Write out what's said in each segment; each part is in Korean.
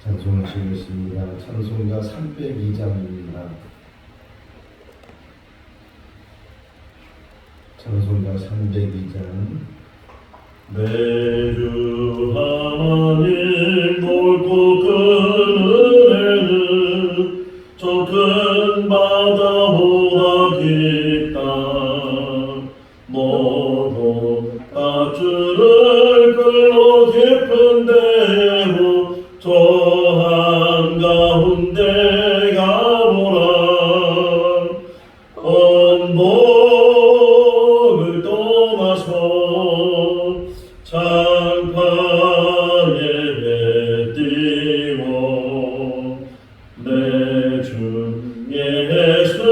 찬송하시겠습니다. 찬송가 302장입니다. 찬송가 302장. 내 주 하나님 높고 큰 은혜는 저 큰 바다보다 깊다. 너도 밧줄을 끌어 깊은 데로 저 한가운데 가보라. 언덕을 떠나서 장파에 배 띄워 내 주 예수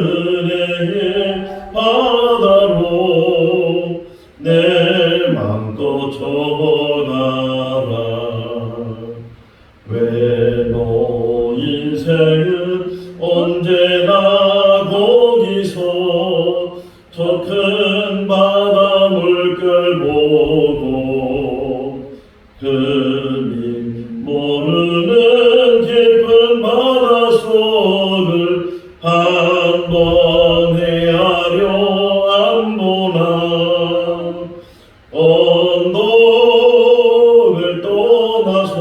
은혜의 바다로 내 맘껏 전하라. 왜 너 인생은 언제나 거기서 저 큰 바다 물결 보고 흔히 모르는 깊은 바닷속을 한번 헤아려 안 보나. 언덕을 떠나서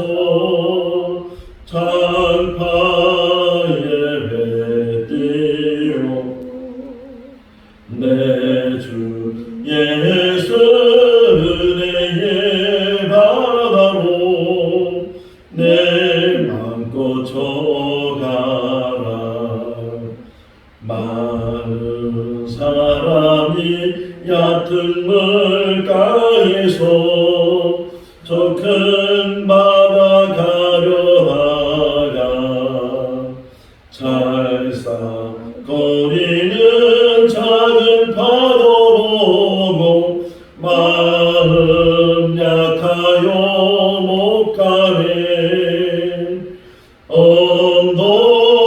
장파에 배 띄워 내 주 예수 은혜의 바다로 내 맘껏 저가라. 많은 사람이 얕은 물가에서 저 큰 바다 가려다가 찰싹거리는 작은 파도 보고 마음 약하여 못 가네.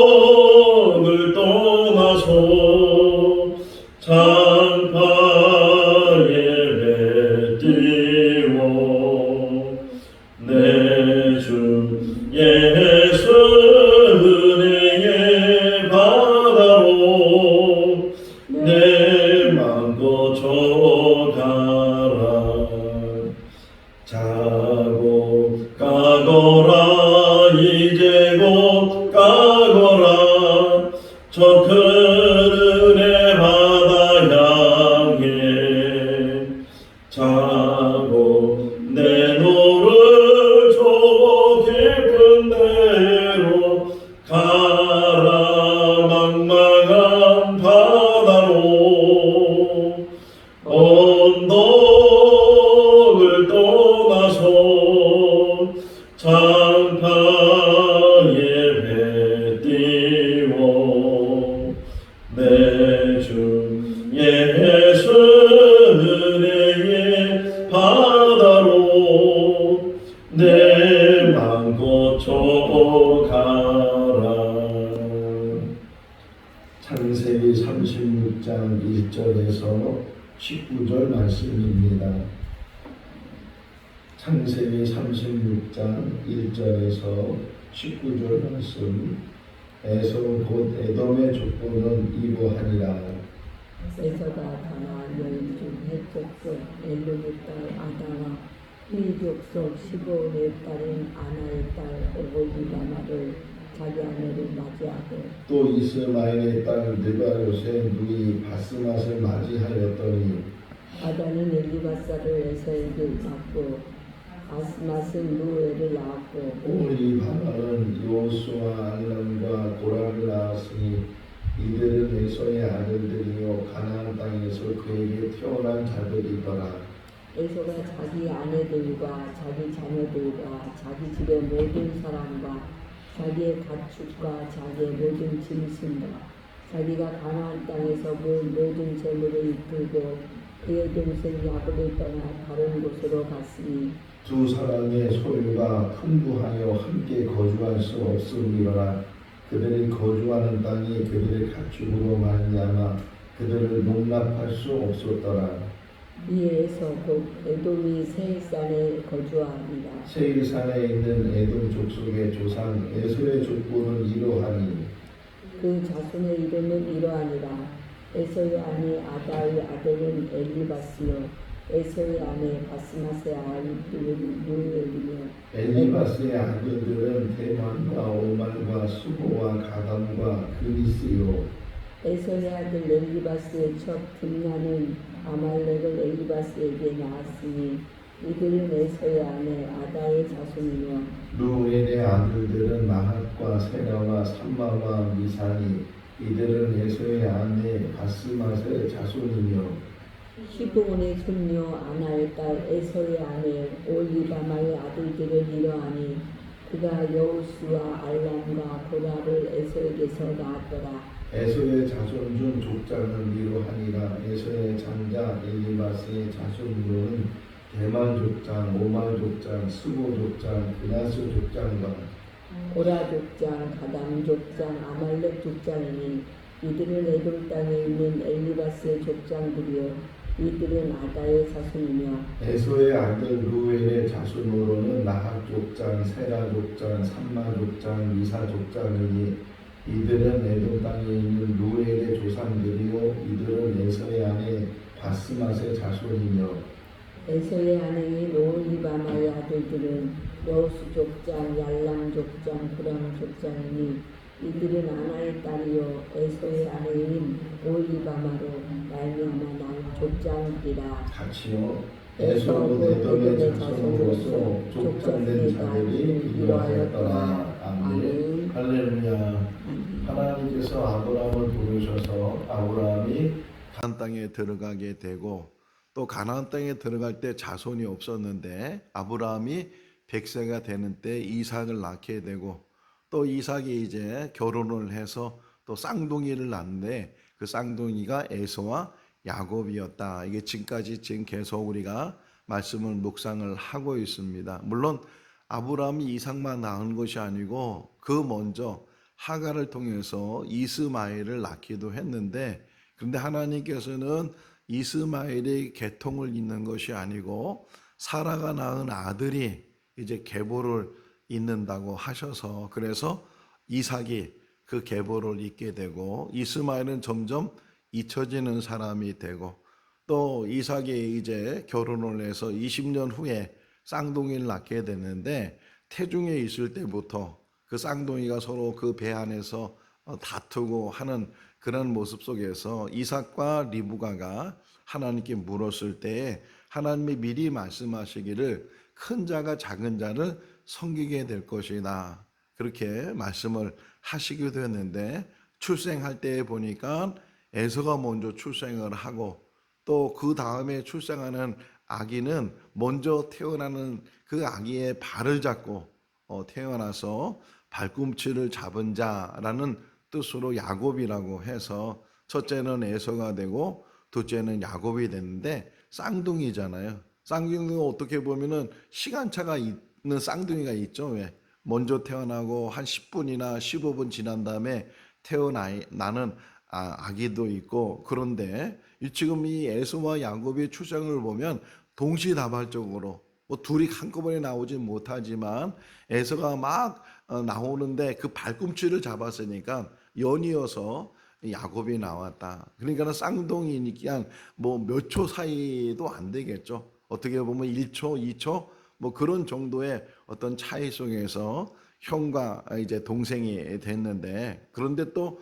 언덕을 떠나서 장파에 배 띄워 내 주 예수 은혜의 바다로 내 맘껏 저가라. 자고 가거라. 이제 곧 가거라. 저 큰 은혜 바다 향해 자고 내 노를 저 깊은 데로 가라. 망망한 바다로 언덕을 떠나서 장파에 배 띄워 내 주 예수 은혜의 바다로 내 맘껏 저가라. 창세기 36장 1절에서 19절 말씀입니다. 창세기 36장 1절에서 19절 말씀. 에서 곧 에돔의 족보는 이러하니라. 에서가 다나 열중 해적족 엘르의 딸 아다와 힐족속 15의 딸인 아나의 딸 오홀리바마를 자기 아내를 맞이하고 또 이스마엘의 딸 느바롯의 누이 바스맛을 맞이하였더니 아다는 엘리바사를 에서에게 낳고 아스맛은 루엘을 낳았고 오홀리바마는 요수와 알람과 고라를 낳았으니 이들은 에서의 아들들이요 가나안 땅에서 그에게 태어난 자들이더라. 에서가 자기 아내들과 자기 자녀들과 자기 집의 모든 사람과 자기의 가축과 자기의 모든 짐승과 자기가 가나안 땅에서 모은 모든 재물을 이끌고 그의 동생 야곱을 떠나 다른 곳으로 갔으니 두 사람의 소유가 풍부하여 함께 거주할 수 없음이로라. 그들이 거주하는 땅이 그들의 가축으로 말미암아 그들을 농락할 수 없었더라. 이에서 곧 에돔이 세일산에 거주하니라. 세일산에 있는 에돔 족속의 조상 에서의 족보는 이러하니 그 자손의 이름은 이러하니라. 에서의 아내 아다의 아들은 엘리바스요 에서의 아내 바스맛의 아들은 누엘이며 엘리바스의 아들들은 대만과 오말과 수고와 가담과 그리스요 에서의 아들 엘리바스의 첫 딥나는 아말렉을 엘리바스에게 낳았으니 이들은 에서의 아내 아다의 자손이며 루엘의 아들들은 나핫과 세라와 삼마와 미사니 이들은 에서의 아내 바스맛의 자손이며 시브온의 손녀 아나의 딸 에서의 아내 올리바마의 아들들은 이러하니 그가 여우스와 알람과 고라를 에서에게서 낳았더라. 에서의 자손 중 족장은 이러하니라. 에서의 장자 엘리바스의 자손으로는 대만 족장, 오말 족장, 스고 족장, 그나스 족장과 고라 족장, 가담 족장, 아말렉 족장이니 이들은 에돔 땅에 있는 엘리바스의 족장들이요 이들은 아다의 자손이며 에서의 아들 루엘의 자손으로는 나핫 족장, 세라 족장, 삼마 족장, 미사 족장이니 이들은 에돔 땅에 있는 루엘의 조상들이요 이들은 에서의 아내 바스맛의 자손이며 에서의 아내인 올리바마의 아들들은 여우스 족장, 얄람 족장, 브람 족장이니 이들은 아나의 딸이요 에서의 아내인 올리바마로 말미암아 낳은 족장이라. 같이요. 에서는 에돔의 자손으로서 족장된 자들이 이러하였더라. 아멘. 할렐루야. 하나님께서 아브라함을 부르셔서 아브라함이 가나안 땅에 들어가게 되고 또 가나안 땅에 들어갈 때 자손이 없었는데 아브라함이 100세가 되는 때 이삭을 낳게 되고 또 이삭이 이제 결혼을 해서 또 쌍둥이를 낳는데 그 쌍둥이가 에서와 야곱이었다. 이게 지금까지 계속 우리가 말씀을 묵상을 하고 있습니다. 물론 아브라함이 이삭만 낳은 것이 아니고 그 먼저 하갈을 통해서 이스마엘을 낳기도 했는데 그런데 하나님께서는 이스마엘이 계통을 잇는 것이 아니고 사라가 낳은 아들이 이제 계보를 잇는다고 하셔서 그래서 이삭이 그 계보를 잇게 되고 이스마엘은 점점 잊혀지는 사람이 되고 또 이삭이 이제 결혼을 해서 20년 후에 쌍둥이를 낳게 되는데 태중에 있을 때부터 그 쌍둥이가 서로 그 배 안에서 다투고 하는 그런 모습 속에서 이삭과 리브가가 하나님께 물었을 때에 하나님이 미리 말씀하시기를 큰 자가 작은 자를 섬기게 될 것이다. 그렇게 말씀을 하시기도 했는데 출생할 때 보니까 에서가 먼저 출생을 하고 또 그 다음에 출생하는 아기는 먼저 태어나는 그 아기의 발을 잡고 태어나서 발꿈치를 잡은 자라는 뜻으로 야곱이라고 해서 첫째는 에서가 되고 둘째는 야곱이 됐는데 쌍둥이잖아요. 쌍둥이가 어떻게 보면은 시간차가 있는 쌍둥이가 있죠. 왜? 먼저 태어나고 한 10분이나 15분 지난 다음에 태어나는 아기도 있고 그런데 지금 이 에서와 야곱의 출생을 보면 동시다발적으로 둘이 한꺼번에 나오지 못하지만 에서가 막 나오는데 그 발꿈치를 잡았으니까 연이어서 야곱이 나왔다. 그러니까 쌍둥이니까 뭐 몇 초 사이도 안 되겠죠. 어떻게 보면 1초, 2초 뭐 그런 정도의 어떤 차이 속에서 형과 이제 동생이 됐는데 그런데 또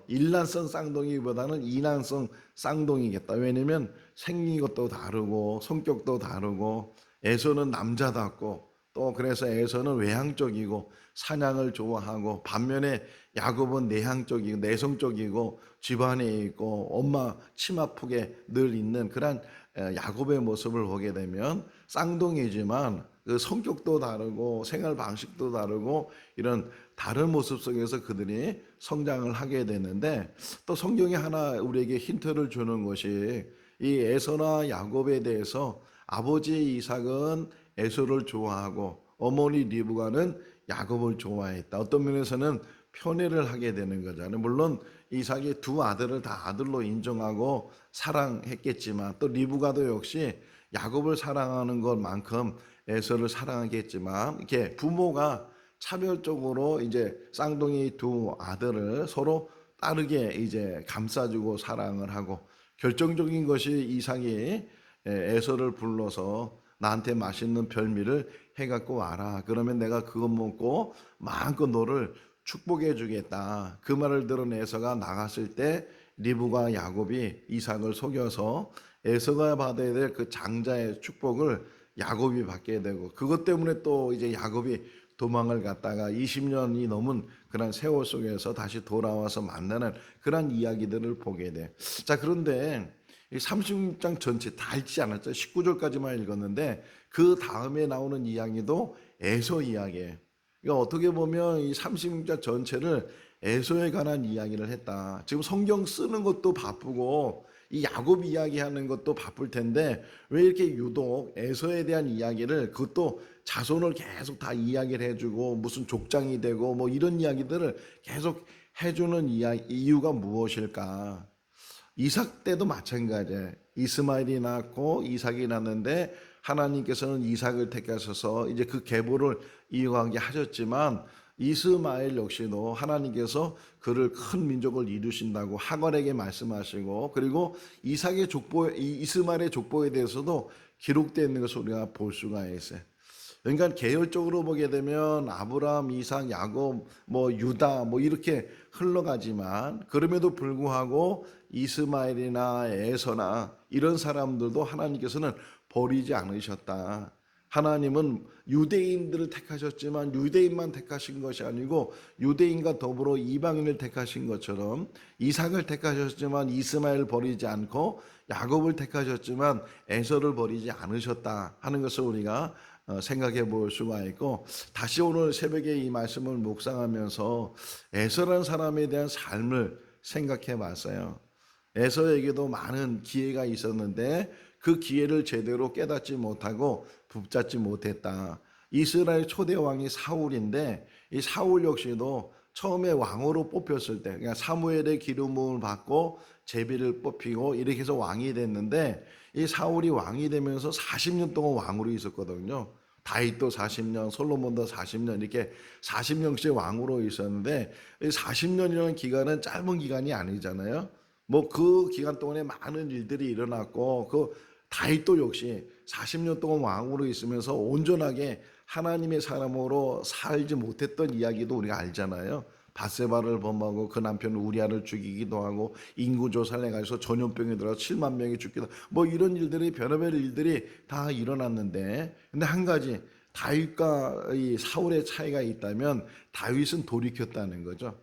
일란성 쌍둥이보다는 이란성 쌍둥이겠다. 왜냐면 생긴 것도 다르고 성격도 다르고 에서는 남자답고 또 그래서 에서는 외향적이고 사냥을 좋아하고 반면에 야곱은 내향적이고 내성적이고 집안에 있고 엄마 치마 폭에 늘 있는 그런 야곱의 모습을 보게 되면 쌍둥이지만 그 성격도 다르고 생활 방식도 다르고 이런 다른 모습 속에서 그들이 성장을 하게 되는데 또 성경이 하나 우리에게 힌트를 주는 것이 이 에서나 야곱에 대해서 아버지 이삭은 에서를 좋아하고 어머니 리브가는 야곱을 좋아했다. 어떤 면에서는 편애를 하게 되는 거잖아요. 물론 이삭이 두 아들을 다 아들로 인정하고 사랑했겠지만 또 리브가도 역시 야곱을 사랑하는 것만큼 에서를 사랑하겠지만 이렇게 부모가 차별적으로 이제 쌍둥이 두 아들을 서로 따르게 이제 감싸주고 사랑을 하고 결정적인 것이 이삭이 에서를 불러서 나한테 맛있는 별미를 해갖고 와라. 그러면 내가 그거 먹고 마음껏 너를 축복해 주겠다. 그 말을 들은 에서가 나갔을 때 리브가 야곱이 이삭을 속여서 에서가 받아야 될 그 장자의 축복을 야곱이 받게 되고 그것 때문에 또 이제 야곱이 도망을 갔다가 20년이 넘은 그런 세월 속에서 다시 돌아와서 만나는 그런 이야기들을 보게 돼. 자, 그런데 이 36장 전체 다 읽지 않았죠. 19절까지만 읽었는데 그 다음에 나오는 이야기도 에서 이야기예요. 그러니까 어떻게 보면 이 36장 전체를 에서에 관한 이야기를 했다. 지금 성경 쓰는 것도 바쁘고 이 야곱 이야기하는 것도 바쁠 텐데 왜 이렇게 유독 에서에 대한 이야기를 그것도 자손을 계속 다 이야기를 해주고 무슨 족장이 되고 뭐 이런 이야기들을 계속 해주는 이유가 무엇일까? 이삭 때도 마찬가지예요. 이스마엘이 낳고 이삭이 낳는데 하나님께서는 이삭을 택하셔서 이제 그 계보를 이어가게 하셨지만 이스마엘 역시도 하나님께서 그를 큰 민족을 이루신다고 하갈에게 말씀하시고 그리고 이삭의 이스마엘의 족보에 대해서도 기록되어 있는 것을 우리가 볼 수가 있어요. 그러니까 계열적으로 보게 되면 아브라함, 이삭, 야곱, 뭐 유다 뭐 이렇게 흘러가지만 그럼에도 불구하고 이스마엘이나 에서나 이런 사람들도 하나님께서는 버리지 않으셨다. 하나님은 유대인들을 택하셨지만 유대인만 택하신 것이 아니고 유대인과 더불어 이방인을 택하신 것처럼 이삭을 택하셨지만 이스마엘을 버리지 않고 야곱을 택하셨지만 에서를 버리지 않으셨다 하는 것을 우리가 생각해 볼 수가 있고 다시 오늘 새벽에 이 말씀을 묵상하면서 에서라는 사람에 대한 삶을 생각해 봤어요. 에서에게도 많은 기회가 있었는데 그 기회를 제대로 깨닫지 못하고 붙잡지 못했다. 이스라엘 초대 왕이 사울인데 이 사울 역시도 처음에 왕으로 뽑혔을 때 그러니까 사무엘의 기름을 받고 제비를 뽑히고 이렇게 해서 왕이 됐는데 이 사울이 왕이 되면서 40년 동안 왕으로 있었거든요. 다윗도 40년, 솔로몬도 40년 이렇게 40년씩 왕으로 있었는데 40년이라는 기간은 짧은 기간이 아니잖아요. 뭐 그 기간 동안에 많은 일들이 일어났고 그 다윗도 역시 40년 동안 왕으로 있으면서 온전하게 하나님의 사람으로 살지 못했던 이야기도 우리가 알잖아요. 밧세바를 범하고 그 남편 우리아를 죽이기도 하고 인구조사를 해가지고 전염병이 들어 7만 명이 죽기도 하고 뭐 이런 일들이 별의별 일들이 다 일어났는데 근데 한 가지 다윗과 이 사울의 차이가 있다면 다윗은 돌이켰다는 거죠.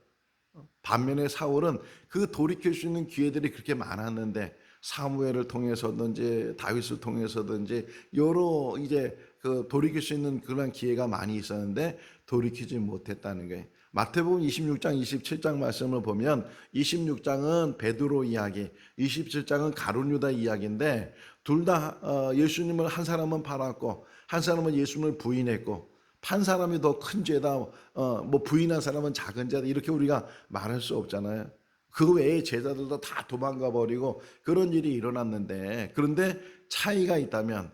반면에 사울은 그 돌이킬 수 있는 기회들이 그렇게 많았는데 사무엘을 통해서든지 다윗을 통해서든지 여러 이제 그 돌이킬 수 있는 그런 기회가 많이 있었는데 돌이키지 못했다는 거예요. 마태복음 26장 27장 말씀을 보면 26장은 베드로 이야기, 27장은 가룟 유다 이야기인데 둘 다 예수님을 한 사람은 팔았고 한 사람은 예수님을 부인했고 판 사람이 더 큰 죄다 뭐 부인한 사람은 작은 죄다 이렇게 우리가 말할 수 없잖아요. 그 외에 제자들도 다 도망가 버리고 그런 일이 일어났는데 그런데 차이가 있다면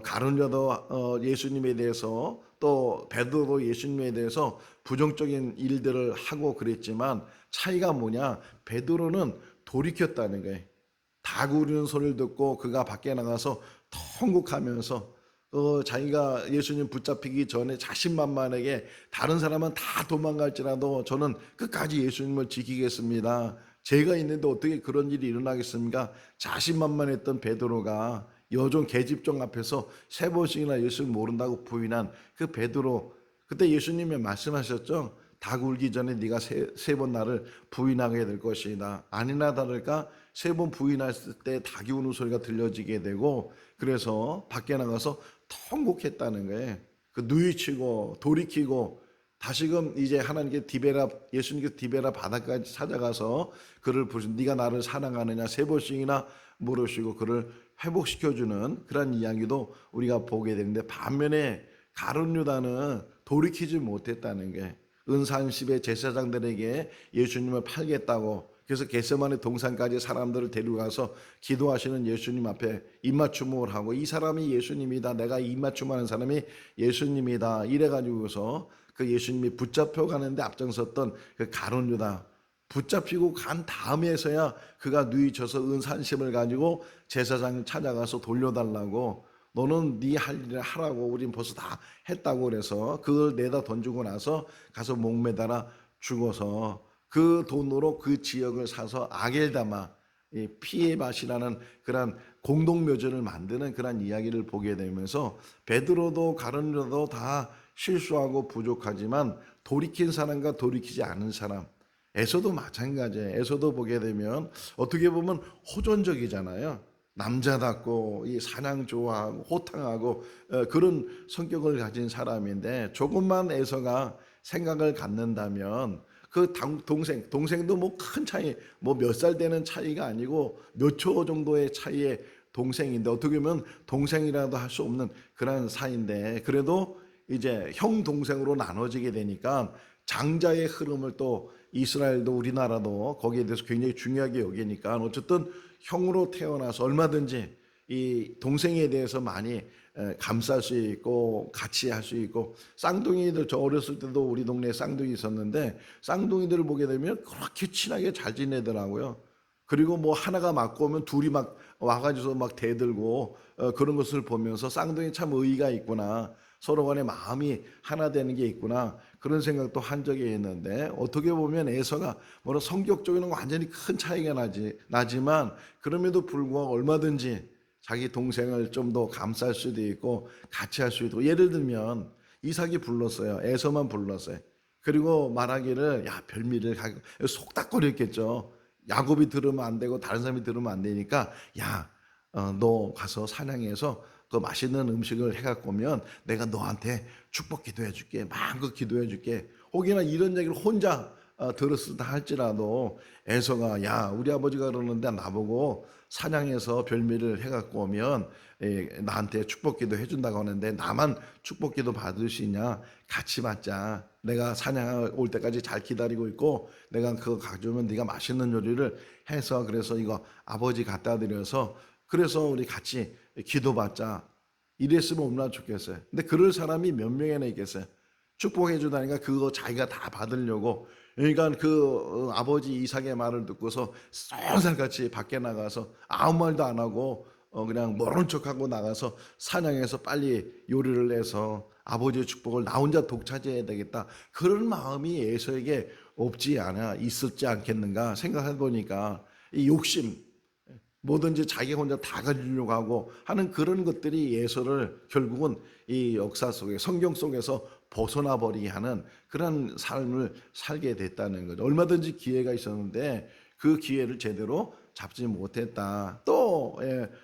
가룟 유다도 예수님에 대해서 또 베드로도 예수님에 대해서 부정적인 일들을 하고 그랬지만 차이가 뭐냐? 베드로는 돌이켰다는 거예요. 닭 우리는 소리를 듣고 그가 밖에 나가서 통곡하면서 자기가 예수님 붙잡히기 전에 자신만만하게 다른 사람은 다 도망갈지라도 저는 끝까지 예수님을 지키겠습니다. 제가 있는데 어떻게 그런 일이 일어나겠습니까? 자신만만했던 베드로가 여종 계집종 앞에서 3번씩이나 예수를 모른다고 부인한 그 베드로 그때 예수님이 말씀하셨죠. 닭 울기 전에 네가 세 번 나를 부인하게 될 것이다. 아니나 다를까 3번 부인했을 때 닭이 우는 소리가 들려지게 되고 그래서 밖에 나가서 통곡했다는 거예요. 그 누이치고 돌이키고 다시금 이제 하나님께 예수님께 디베라 바다까지 찾아가서 그를 부르신 네가 나를 사랑하느냐 3번씩이나 물으시고 그를 회복시켜주는 그런 이야기도 우리가 보게 되는데 반면에 가룟 유다는 돌이키지 못했다는 게 은사십의 제사장들에게 예수님을 팔겠다고, 그래서 겟세마네 동산까지 사람들을 데리고 가서 기도하시는 예수님 앞에 입맞춤을 하고, 이 사람이 예수님이다, 내가 입맞춤하는 사람이 예수님이다 이래가지고서 그 예수님이 붙잡혀 가는데 앞장섰던 그 가룟 유다, 붙잡히고 간 다음에서야 그가 누이쳐서 은산심을 가지고 제사장을 찾아가서 돌려달라고, 너는 네 할 일을 하라고, 우린 벌써 다 했다고 그래서 그걸 내다 던지고 나서 가서 목매달아 죽어서 그 돈으로 그 지역을 사서 아겔다마, 피의 밭이라는 그런 공동묘지를 만드는 그런 이야기를 보게 되면서, 베드로도 가룟 유다도 다 실수하고 부족하지만 돌이킨 사람과 돌이키지 않은 사람, 에서도 마찬가지예요. 에서도 보게 되면 어떻게 보면 호전적이잖아요. 남자답고 이 사냥 좋아하고 호탕하고 그런 성격을 가진 사람인데, 조금만 에서가 생각을 갖는다면 그 동생도 뭐 큰 차이, 뭐 몇 살 되는 차이가 아니고 몇 초 정도의 차이의 동생인데, 어떻게 보면 동생이라도 할 수 없는 그런 사이인데, 그래도 이제 형 동생으로 나눠지게 되니까 장자의 흐름을 또 이스라엘도 우리나라도 거기에 대해서 굉장히 중요하게 여기니까, 어쨌든 형으로 태어나서 얼마든지 이 동생에 대해서 많이 감쌀 수 있고 같이 할 수 있고, 쌍둥이들, 저 어렸을 때도 우리 동네에 쌍둥이 있었는데 쌍둥이들을 보게 되면 그렇게 친하게 잘 지내더라고요. 그리고 뭐 하나가 맞고 오면 둘이 막 와가지고 막 대들고 그런 것을 보면서 쌍둥이 참 의의가 있구나, 서로 간에 마음이 하나 되는 게 있구나, 그런 생각도 한 적이 있는데, 어떻게 보면 에서가 뭐라 성격적으로는 완전히 큰 차이가 나지만 그럼에도 불구하고 얼마든지 자기 동생을 좀 더 감쌀 수도 있고 같이 할 수도 있고, 예를 들면 이삭이 불렀어요. 에서만 불렀어요. 그리고 말하기를, 야, 별미를 속닥거렸겠죠. 야곱이 들으면 안 되고 다른 사람이 들으면 안 되니까, 야, 너 가서 사냥해서 그 맛있는 음식을 해갖고 오면 내가 너한테 축복 기도해 줄게, 마음껏 기도해 줄게. 혹여나 이런 얘기를 혼자 들었다 할지라도 에서가, 야, 우리 아버지가 그러는데 나보고 사냥해서 별미를 해갖고 오면 나한테 축복기도 해준다고 하는데 나만 축복기도 받을 수 있냐, 같이 받자. 내가 사냥 올 때까지 잘 기다리고 있고 내가 그거 가져오면 네가 맛있는 요리를 해서, 그래서 이거 아버지 갖다 드려서 그래서 우리 같이 기도받자, 이랬으면 얼마나 좋겠어요. 근데 그럴 사람이 몇 명이나 있겠어요. 축복해 주다니까 그거 자기가 다 받으려고. 그러니까 그 아버지 이삭의 말을 듣고서 쏜살같이 밖에 나가서 아무 말도 안 하고 그냥 모른 척하고 나가서 사냥해서 빨리 요리를 해서 아버지의 축복을 나 혼자 독차지해야 되겠다, 그런 마음이 에서에게 없지 않아 있었지 않겠는가 생각해 보니까, 이 욕심, 뭐든지 자기 혼자 다 가지려고 하고 하는 그런 것들이 에서를 결국은 이 역사 속에, 성경 속에서 벗어나 버리게 하는 그런 삶을 살게 됐다는 거죠. 얼마든지 기회가 있었는데 그 기회를 제대로 잡지 못했다. 또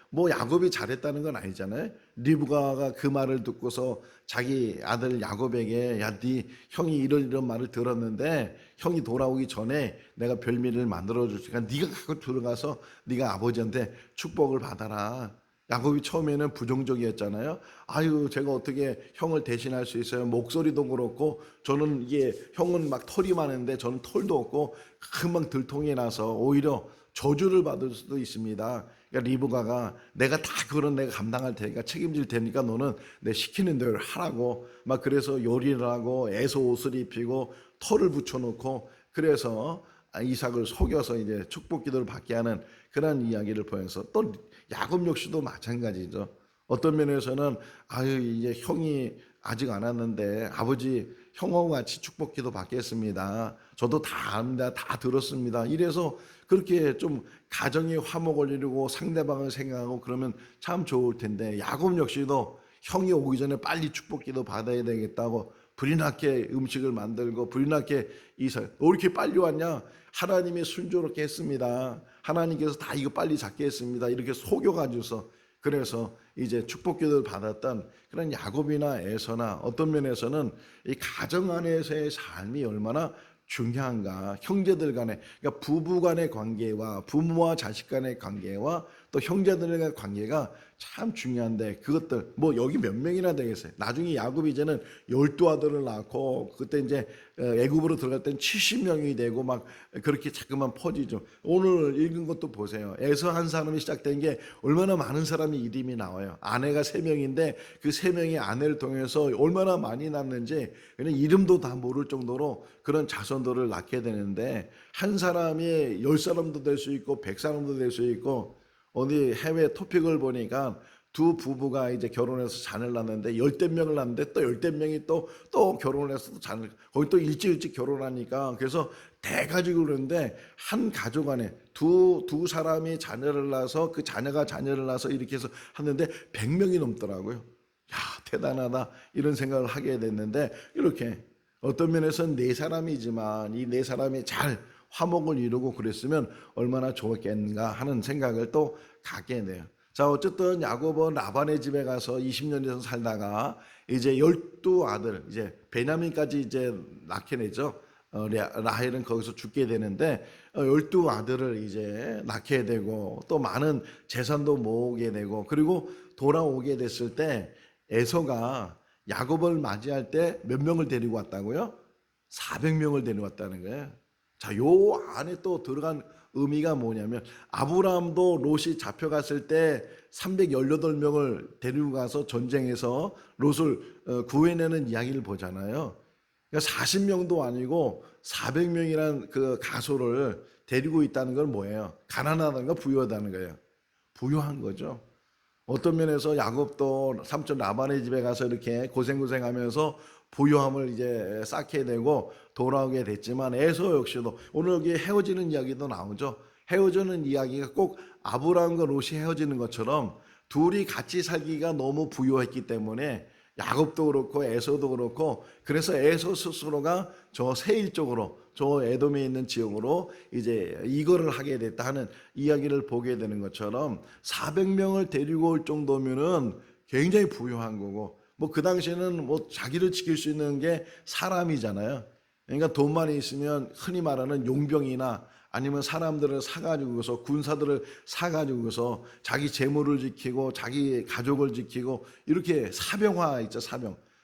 뭐 야곱이 잘했다는 건 아니잖아요. 리브가가 그 말을 듣고서 자기 아들 야곱에게, 야, 네 형이 이런 말을 들었는데 형이 돌아오기 전에 내가 별미를 만들어 줄 테니까 네가 갖고 들어가서 네가 아버지한테 축복을 받아라. 야곱이 처음에는 부정적이었잖아요. 아유, 제가 어떻게 형을 대신할 수 있어요? 목소리도 그렇고, 저는 이게 형은 막 털이 많은데 저는 털도 없고 금방 들통이 나서 오히려 저주를 받을 수도 있습니다. 그러니까 리브가가, 내가 다 그런 내가 감당할 테니까, 책임질 테니까 너는 내 시키는 대로 하라고 막, 그래서 요리를 하고 에서 옷을 입히고 털을 붙여놓고, 그래서 이삭을 속여서 이제 축복 기도를 받게 하는 그런 이야기를 보면서, 또 야곱 역시도 마찬가지죠. 어떤 면에서는 아유, 이제 형이 아직 안 왔는데 아버지 형하고 같이 축복 기도 받겠습니다. 저도 다 압니다. 다 들었습니다. 이래서 그렇게 좀 가정의 화목을 이루고 상대방을 생각하고 그러면 참 좋을 텐데, 야곱 역시도 형이 오기 전에 빨리 축복 기도 받아야 되겠다고 불이 나게 음식을 만들고 불이 나게 이삭, 왜 이렇게 빨리 왔냐? 하나님이 순조롭게 했습니다. 하나님께서 다 이거 빨리 잡게 했습니다. 이렇게 속여가지고서, 그래서 이제 축복기도를 받았던 그런 야곱이나 에서나 어떤 면에서는 이 가정 안에서의 삶이 얼마나 중요한가, 형제들 간의, 그러니까 부부 간의 관계와 부모와 자식 간의 관계와 또 형제들과의 관계가 참 중요한데 그것들 뭐 여기 몇 명이나 되겠어요. 나중에 야곱이 이제는 12아들을 낳고 그때 이제 애굽으로 들어갈 땐 70명이 되고 막 그렇게 자꾸만 퍼지죠. 오늘 읽은 것도 보세요. 에서 한 사람이 시작된 게 얼마나 많은 사람이 이름이 나와요. 아내가 3명인데 그 3명의 아내를 통해서 얼마나 많이 낳는지 그냥 이름도 다 모를 정도로 그런 자손들을 낳게 되는데 한 사람이 10사람도 될 수 있고 100사람도 될 수 있고 어디 해외 토픽을 보니까 두 부부가 이제 결혼해서 자녀를 낳는데 10명을 낳는데 또 10명이 또 결혼을 해서 또 자녀를 거기 또 일찍 결혼하니까 그래서 대가족이 그러는데 한 가족 안에 두 사람이 자녀를 낳아서 그 자녀가 자녀를 낳아서 이렇게 해서 하는데 100명이 넘더라고요. 야, 대단하다 이런 생각을 하게 됐는데 이렇게 어떤 면에서는 4사람이지만 이 4사람이 잘 화목을 이루고 그랬으면 얼마나 좋았겠는가 하는 생각을 또 갖게 돼요. 자, 어쨌든 야곱은 라반의 집에 가서 20년 이상 살다가 이제 12아들, 이제 베냐민까지 이제 낳게 되죠. 라헬은 거기서 죽게 되는데 12아들을 이제 낳게 되고 또 많은 재산도 모으게 되고 그리고 돌아오게 됐을 때 에서가 야곱을 맞이할 때 몇 명을 데리고 왔다고요? 400명을 데리고 왔다는 거예요. 자, 요 안에 또 들어간 의미가 뭐냐면 아브라함도 롯이 잡혀갔을 때 318명을 데리고 가서 전쟁에서 롯을 구해내는 이야기를 보잖아요. 그러니까 40명도 아니고 400명이란 그 가소를 데리고 있다는 건 뭐예요? 가난하다는 거 부유하다는 거예요. 부유한 거죠. 어떤 면에서 야곱도 삼촌 라반의 집에 가서 이렇게 고생하면서 부유함을 이제 쌓게 되고 돌아오게 됐지만 에서 역시도 오늘 여기 헤어지는 이야기도 나오죠. 헤어지는 이야기가 꼭 아브라함과 롯이 헤어지는 것처럼 둘이 같이 살기가 너무 부유했기 때문에 야곱도 그렇고 에서도 그렇고 그래서 에서 스스로가 저 세일 쪽으로 저 에돔에 있는 지역으로 이제 이거를 하게 됐다 하는 이야기를 보게 되는 것처럼 400명을 데리고 올 정도면은 굉장히 부유한 거고 뭐 그 당시에는 뭐 자기를 지킬 수 있는 게 사람이잖아요. 그러니까 돈만 있으면 흔히 말하는 용병이나 아니면 사람들을 사가지고서 군사들을 사가지고서 자기 재물을 지키고 자기 가족을 지키고 이렇게 사병화 있죠.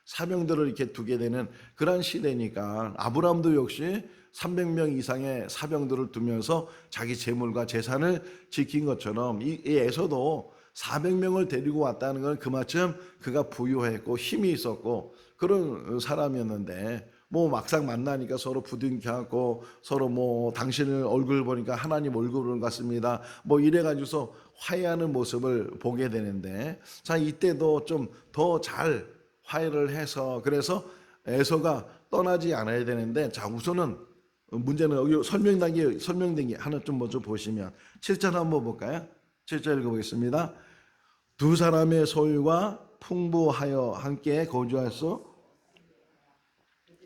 사병들을 이렇게 두게 되는 그런 시대니까 아브라함도 역시 300명 이상의 사병들을 두면서 자기 재물과 재산을 지킨 것처럼 이 에서도 400명을 데리고 왔다는 건 그만큼 그가 부유했고 힘이 있었고 그런 사람이었는데 뭐 막상 만나니까 서로 부둥켜하고 서로 뭐 당신의 얼굴 보니까 하나님 얼굴 같습니다. 뭐 이래가지고서 화해하는 모습을 보게 되는데 자 이때도 좀 더 잘 화해를 해서 그래서 에서가 떠나지 않아야 되는데 자 우선은 문제는 여기 설명된 게 하나 좀 먼저 보시면 7절 한번 볼까요? 7절 읽어보겠습니다. 두 사람의 소유가 풍부하여 함께 거주할 수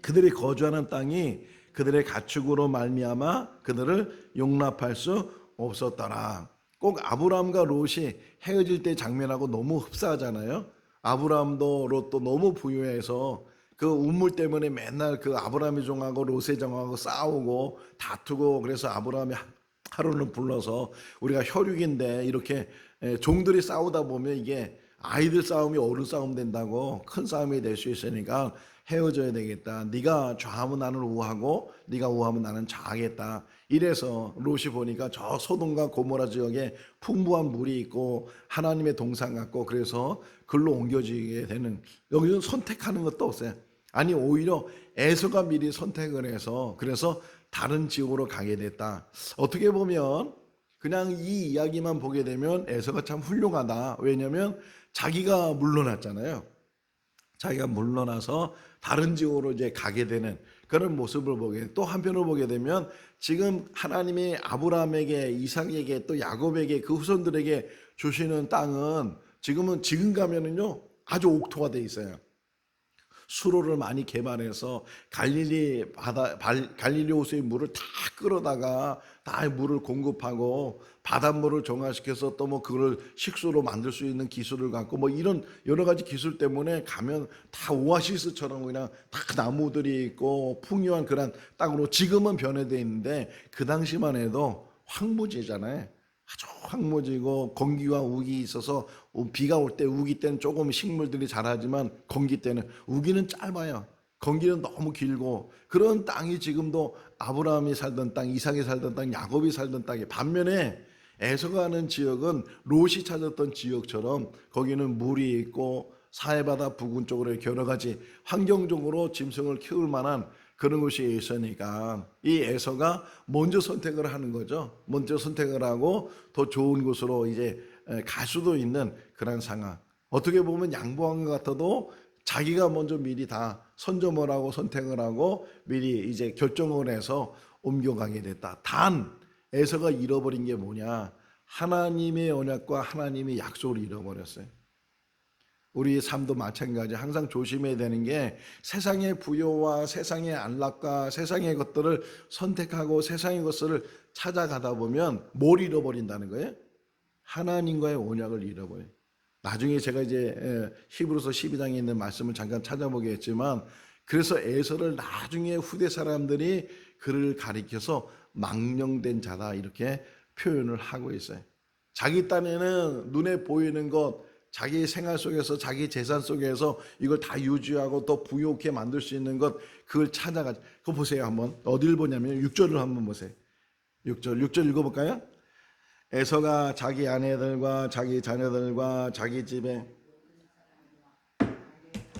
그들이 거주하는 땅이 그들의 가축으로 말미암아 그들을 용납할 수 없었더라. 꼭 아브라함과 롯이 헤어질 때 장면하고 너무 흡사하잖아요. 아브라함도 롯도 너무 부유해서 그 우물 때문에 맨날 그 아브라함의 종하고 롯의 종하고 싸우고 다투고 그래서 아브라함이 하루는 불러서 우리가 혈육인데 이렇게 종들이 싸우다 보면 이게 아이들 싸움이 어른 싸움 된다고 큰 싸움이 될 수 있으니까 헤어져야 되겠다. 네가 좌하면 나는 우하고 네가 우하면 나는 좌하겠다. 이래서 롯이 보니까 저 소돔과 고모라 지역에 풍부한 물이 있고 하나님의 동산 같고 그래서 글로 옮겨지게 되는 여기서 선택하는 것도 없어요. 아니 오히려 에서가 미리 선택을 해서 그래서 다른 지역으로 가게 됐다. 어떻게 보면 그냥 이 이야기만 보게 되면 에서가 참 훌륭하다. 왜냐하면 자기가 물러났잖아요. 자기가 물러나서 다른 지역으로 이제 가게 되는 그런 모습을 보게 또 한편으로 보게 되면 지금 하나님이 아브라함에게 이삭에게 또 야곱에게 그 후손들에게 주시는 땅은 지금 가면은요 아주 옥토가 돼 있어요. 수로를 많이 개발해서 갈릴리 호수의 물을 다 끌어다가 다 물을 공급하고 바닷물을 정화시켜서 또 뭐 그걸 식수로 만들 수 있는 기술을 갖고 뭐 이런 여러 가지 기술 때문에 가면 다 오아시스처럼 그냥 다 나무들이 있고 풍요한 그런 땅으로 지금은 변해져 있는데 그 당시만 해도 황무지잖아요. 아주 황무지고 건기와 우기 있어서 비가 올 때 우기 때는 조금 식물들이 자라지만 건기 때는 우기는 짧아요. 건기는 너무 길고 그런 땅이 지금도 아브라함이 살던 땅, 이삭이 살던 땅, 야곱이 살던 땅이 반면에 에서가 하는 지역은 롯이 찾았던 지역처럼 거기는 물이 있고 사해바다 부근 쪽으로 여러 가지 환경적으로 짐승을 키울 만한 그런 곳이 있으니까 이 에서가 먼저 선택을 하는 거죠. 먼저 선택을 하고 더 좋은 곳으로 이제 갈 수도 있는 그런 상황. 어떻게 보면 양보한 것 같아도 자기가 먼저 미리 다 선점을 하고 선택을 하고 미리 이제 결정을 해서 옮겨가게 됐다. 단 에서가 잃어버린 게 뭐냐? 하나님의 언약과 하나님의 약속을 잃어버렸어요. 우리 삶도 마찬가지. 항상 조심해야 되는 게 세상의 부요와 세상의 안락과 세상의 것들을 선택하고 세상의 것을 찾아가다 보면 뭘 잃어버린다는 거예요? 하나님과의 언약을 잃어버려요. 나중에 제가 이제 히브리서 12장에 있는 말씀을 잠깐 찾아보겠지만 그래서 에서를 나중에 후대 사람들이 그를 가리켜서 망령된 자다 이렇게 표현을 하고 있어요. 자기 딴에는 눈에 보이는 것 자기 생활 속에서 자기 재산 속에서 이걸 다 유지하고 더 부유하게 만들 수 있는 것 그걸 찾아가죠. 그거 보세요 한번. 어딜 보냐면 6절을 한번 보세요. 6절 읽어볼까요? 에서가 자기 아내들과 자기 자녀들과 자기 집에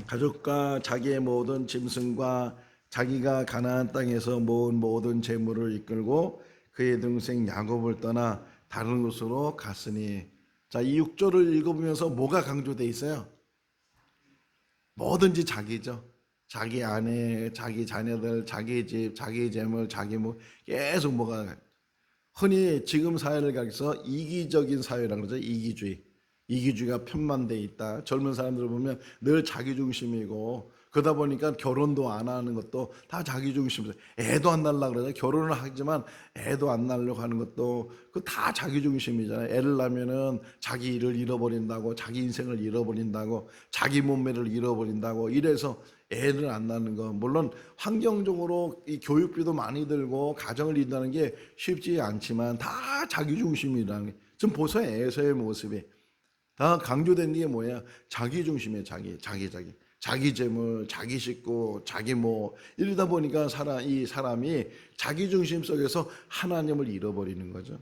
가족과 자기의 모든 짐승과 자기가 가나안 땅에서 모은 모든 재물을 이끌고 그의 동생 야곱을 떠나 다른 곳으로 갔으니 자, 이 6절을 읽어보면서 뭐가 강조되어 있어요? 뭐든지 자기죠. 자기 아내, 자기 자녀들, 자기 집, 자기 재물, 자기 뭐 계속 뭐가 흔히 지금 사회를 가리켜서 이기적인 사회라고 그러죠. 이기주의. 이기주의가 편만돼 있다. 젊은 사람들을 보면 늘 자기중심이고 그러다 보니까 결혼도 안 하는 것도 다 자기중심이죠. 애도 안 낳으려고 그러죠. 결혼을 하지만 애도 안 낳으려고 하는 것도 그 다 자기중심이잖아요. 애를 낳으면은 자기 일을 잃어버린다고 자기 인생을 잃어버린다고 자기 몸매를 잃어버린다고 이래서 애를 안 낳는 거 물론 환경적으로 이 교육비도 많이 들고 가정을 이룬다는 게 쉽지 않지만 다 자기중심이라는 게 지금 보세요. 에서의 모습이 다 강조된 게 뭐야? 자기중심이에요. 자기 재물, 자기 식구, 자기 뭐 이러다 보니까 이 사람이 자기중심 속에서 하나님을 잃어버리는 거죠.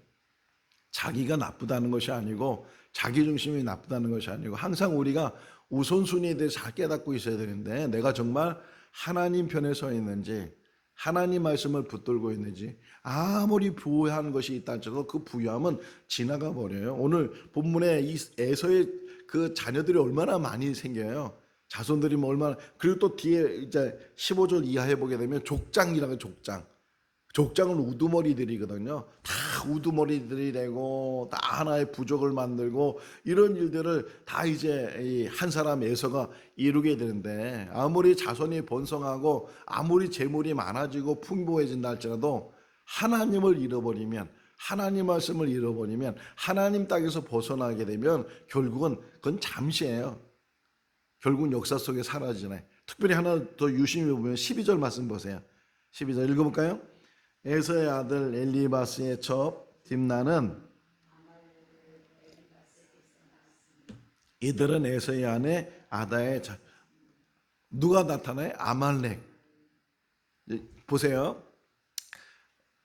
자기가 나쁘다는 것이 아니고 자기중심이 나쁘다는 것이 아니고 항상 우리가 우선순위에 대해서 잘 깨닫고 있어야 되는데 내가 정말 하나님 편에 서 있는지 하나님 말씀을 붙들고 있는지 아무리 부유한 것이 있다 할지라도 그 부유함은 지나가 버려요. 오늘 본문에 이 에서의 그 자녀들이 얼마나 많이 생겨요. 자손들이 뭐 얼마나 그리고 또 뒤에 이제 15절 이하에 보게 되면 족장이라고 족장은 우두머리들이거든요. 다 우두머리들이 되고 다 하나의 부족을 만들고 이런 일들을 다 이제 한 사람 에서가 이루게 되는데 아무리 자손이 번성하고 아무리 재물이 많아지고 풍부해진다 할지라도 하나님을 잃어버리면 하나님 말씀을 잃어버리면 하나님 땅에서 벗어나게 되면 결국은 그건 잠시예요. 결국은 역사 속에 사라지잖아요. 특별히 하나 더 유심히 보면 12절 말씀 보세요. 12절 읽어볼까요? 에서의 아들 엘리바스의 첩 딥나는 이들은 에서의 아내 아다의 누가 나타나요? 아말렉. 보세요.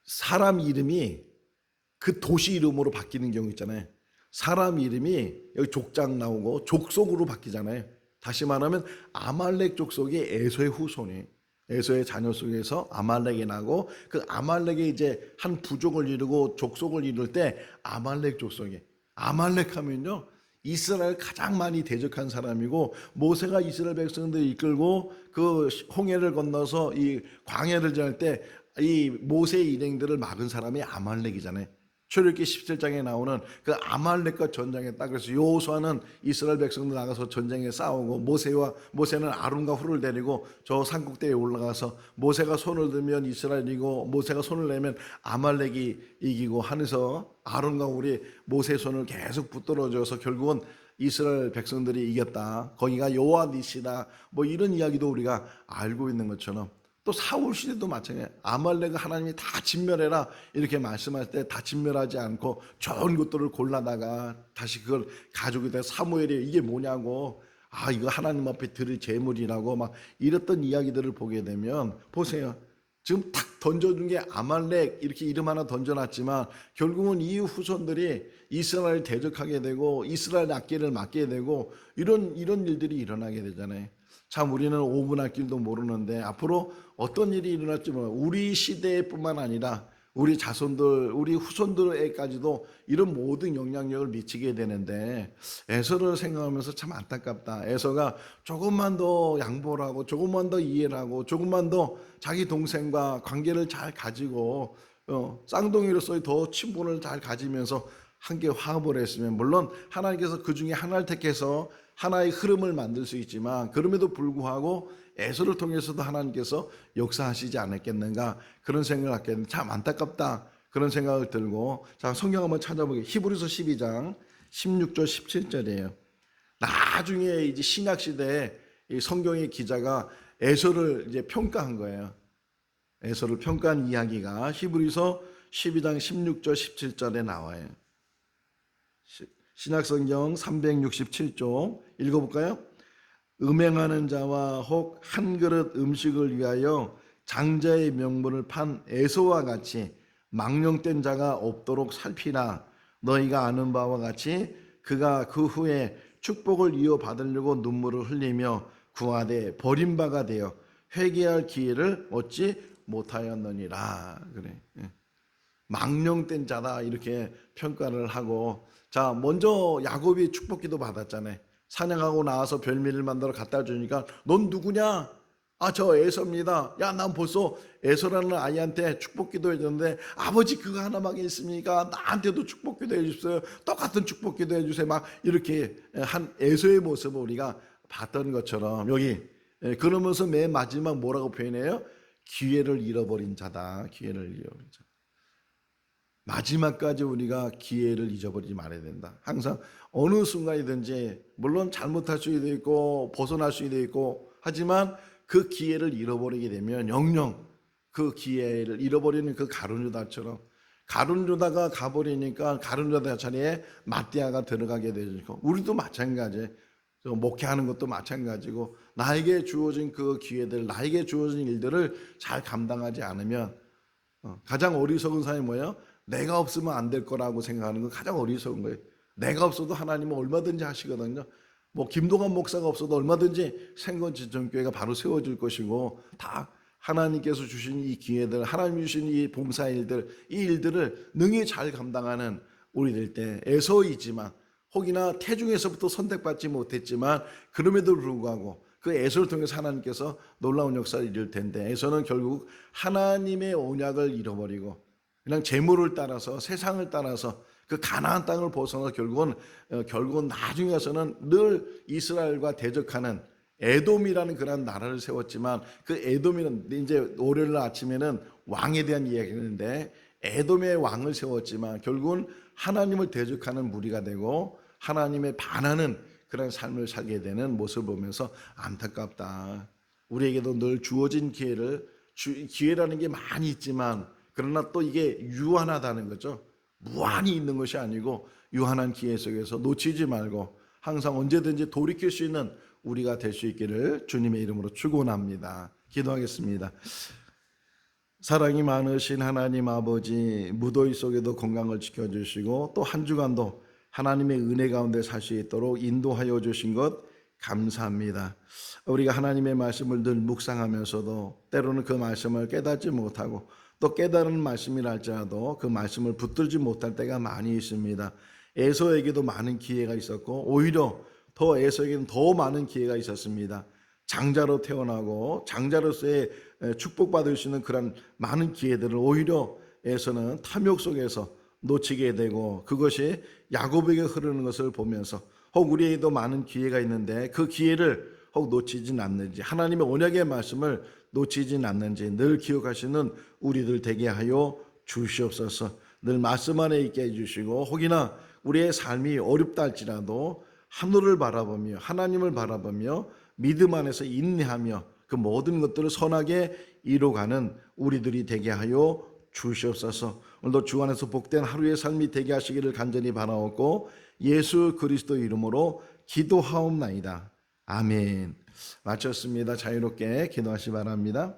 사람 이름이 그 도시 이름으로 바뀌는 경우 있잖아요. 사람 이름이 여기 족장 나오고 족속으로 바뀌잖아요. 다시 말하면 아말렉 족속이 에서의 후손이 에서의 자녀 속에서 아말렉이 나고 그 아말렉이 이제 한 부족을 이루고 족속을 이룰 때 아말렉 족속이 아말렉 하면요 이스라엘 가장 많이 대적한 사람이고 모세가 이스라엘 백성들을 이끌고 그 홍해를 건너서 이 광야를 지날 때 이 모세의 일행들을 막은 사람이 아말렉이잖아요. 출애굽기 17장에 나오는 그 아말렉과 전쟁했다. 그래서 여호수아는 이스라엘 백성들 나가서 전쟁에 싸우고 모세는 아론과 훌을 데리고 저 산꼭대기에 올라가서 모세가 손을 들면 이스라엘이고 모세가 손을 내면 아말렉이 이기고 하면서 아론과 훌이 모세의 손을 계속 붙들어줘서 결국은 이스라엘 백성들이 이겼다. 거기가 여호와 니시다. 뭐 이런 이야기도 우리가 알고 있는 것처럼 또 사울 시대도 마찬가지예요. 아말렉을 하나님이 다 진멸해라 이렇게 말씀할 때 다 진멸하지 않고 좋은 것들을 골라다가 다시 그걸 가지고 돼 사무엘이 이게 뭐냐고, 아 이거 하나님 앞에 드릴 제물이라고 막 이랬던 이야기들을 보게 되면, 보세요. 지금 탁 던져준 게 아말렉 이렇게 이름 하나 던져놨지만 결국은 이 후손들이 이스라엘을 대적하게 되고 이스라엘 악기를 맡게 되고 이런 일들이 일어나게 되잖아요. 참 우리는 5분 할 길도 모르는데 앞으로 어떤 일이 일어날지 몰라요. 우리 시대뿐만 아니라 우리 자손들, 우리 후손들에까지도 이런 모든 영향력을 미치게 되는데, 에서를 생각하면서 참 안타깝다. 에서가 조금만 더 양보를 하고 조금만 더 이해를 하고 조금만 더 자기 동생과 관계를 잘 가지고 쌍둥이로서의 더 친분을 잘 가지면서 함께 화합을 했으면, 물론 하나님께서 그 중에 하나를 택해서 하나의 흐름을 만들 수 있지만 그럼에도 불구하고 에서를 통해서도 하나님께서 역사하시지 않았겠는가, 그런 생각을 하게 되는데 참 안타깝다, 그런 생각을 들고, 자 성경 한번 찾아보게. 히브리서 12장 16절 17절이에요. 나중에 이제 신약 시대에 이 성경의 기자가 에서를 이제 평가한 거예요. 에서를 평가한 이야기가 히브리서 12장 16절 17절에 나와요. 신약성경 367쪽 읽어볼까요? 음행하는 자와 혹 한 그릇 음식을 위하여 장자의 명분을 판 에서와 같이 망령된 자가 없도록 살피라. 너희가 아는 바와 같이 그가 그 후에 축복을 이어받으려고 눈물을 흘리며 구하되 버림바가 되어 회개할 기회를 얻지 못하였느니라. 그래. 망령된 자다 이렇게 평가를 하고, 자 먼저 야곱이 축복기도 받았잖아요. 사냥하고 나와서 별미를 만들어 갖다 주니까 넌 누구냐? 아 저 에서입니다. 야 난 벌써 에서라는 아이한테 축복기도 해줬는데 아버지 그거 하나만 있습니까? 나한테도 축복기도 해주세요. 똑같은 축복기도 해주세요. 막 이렇게 한 에서의 모습을 우리가 봤던 것처럼 여기 그러면서 맨 마지막 뭐라고 표현해요? 기회를 잃어버린 자다. 기회를 잃어버린 자. 마지막까지 우리가 기회를 잊어버리지 말아야 된다. 항상 어느 순간이든지 물론 잘못할 수도 있고 벗어날 수도 있고 하지만 그 기회를 잃어버리게 되면 영영 그 기회를 잃어버리는 그 가룟 유다처럼, 가룟 유다가 가버리니까 가룟 유다 자리에 마띠아가 들어가게 되고, 우리도 마찬가지. 목회하는 것도 마찬가지고 나에게 주어진 그 기회들, 나에게 주어진 일들을 잘 감당하지 않으면 가장 어리석은 사람이 뭐예요? 내가 없으면 안 될 거라고 생각하는 건 가장 어리석은 거예요. 내가 없어도 하나님은 얼마든지 하시거든요. 뭐 김동완 목사가 없어도 얼마든지 생건지정교회가 바로 세워질 것이고, 다 하나님께서 주신 이 기회들, 하나님 주신 이 봉사 일들, 이 일들을 능히 잘 감당하는 우리들 때 에서이지만, 혹이나 태중에서부터 선택받지 못했지만 그럼에도 불구하고 그 에서를 통해서 하나님께서 놀라운 역사를 이룰 텐데, 에서는 결국 하나님의 언약을 잃어버리고 그냥 재물을 따라서 세상을 따라서 그 가나안 땅을 벗어나 결국은 나중에 가서는 늘 이스라엘과 대적하는 에돔이라는 그런 나라를 세웠지만, 그 에돔이는 이제 월요일 아침에는 왕에 대한 이야기인데 에돔의 왕을 세웠지만 결국은 하나님을 대적하는 무리가 되고 하나님에 반하는 그런 삶을 살게 되는 모습을 보면서 안타깝다. 우리에게도 늘 주어진 기회라는 게 많이 있지만, 그러나 또 이게 유한하다는 거죠. 무한히 있는 것이 아니고 유한한 기회 속에서 놓치지 말고 항상 언제든지 돌이킬 수 있는 우리가 될 수 있기를 주님의 이름으로 축원합니다. 기도하겠습니다. 사랑이 많으신 하나님 아버지, 무더위 속에도 건강을 지켜주시고 또 한 주간도 하나님의 은혜 가운데 살 수 있도록 인도하여 주신 것 감사합니다. 우리가 하나님의 말씀을 늘 묵상하면서도 때로는 그 말씀을 깨닫지 못하고 또 깨달은 말씀이라 할지라도 그 말씀을 붙들지 못할 때가 많이 있습니다. 에서에게도 많은 기회가 있었고 오히려 더 에서에게는 더 많은 기회가 있었습니다. 장자로 태어나고 장자로서의 축복받을 수 있는 그런 많은 기회들을 오히려 에서는 탐욕 속에서 놓치게 되고, 그것이 야곱에게 흐르는 것을 보면서 혹 우리에게도 많은 기회가 있는데 그 기회를 혹 놓치진 않는지, 하나님의 언약의 말씀을 놓치진 않는지 늘 기억하시는 우리들 되게 하여 주시옵소서. 늘 말씀 안에 있게 해주시고, 혹이나 우리의 삶이 어렵다 할지라도 하늘을 바라보며 하나님을 바라보며 믿음 안에서 인내하며 그 모든 것들을 선하게 이루어가는 우리들이 되게 하여 주시옵소서. 오늘도 주 안에서 복된 하루의 삶이 되게 하시기를 간절히 바라옵고 예수 그리스도 이름으로 기도하옵나이다. 아멘. 마쳤습니다. 자유롭게 기도하시 바랍니다.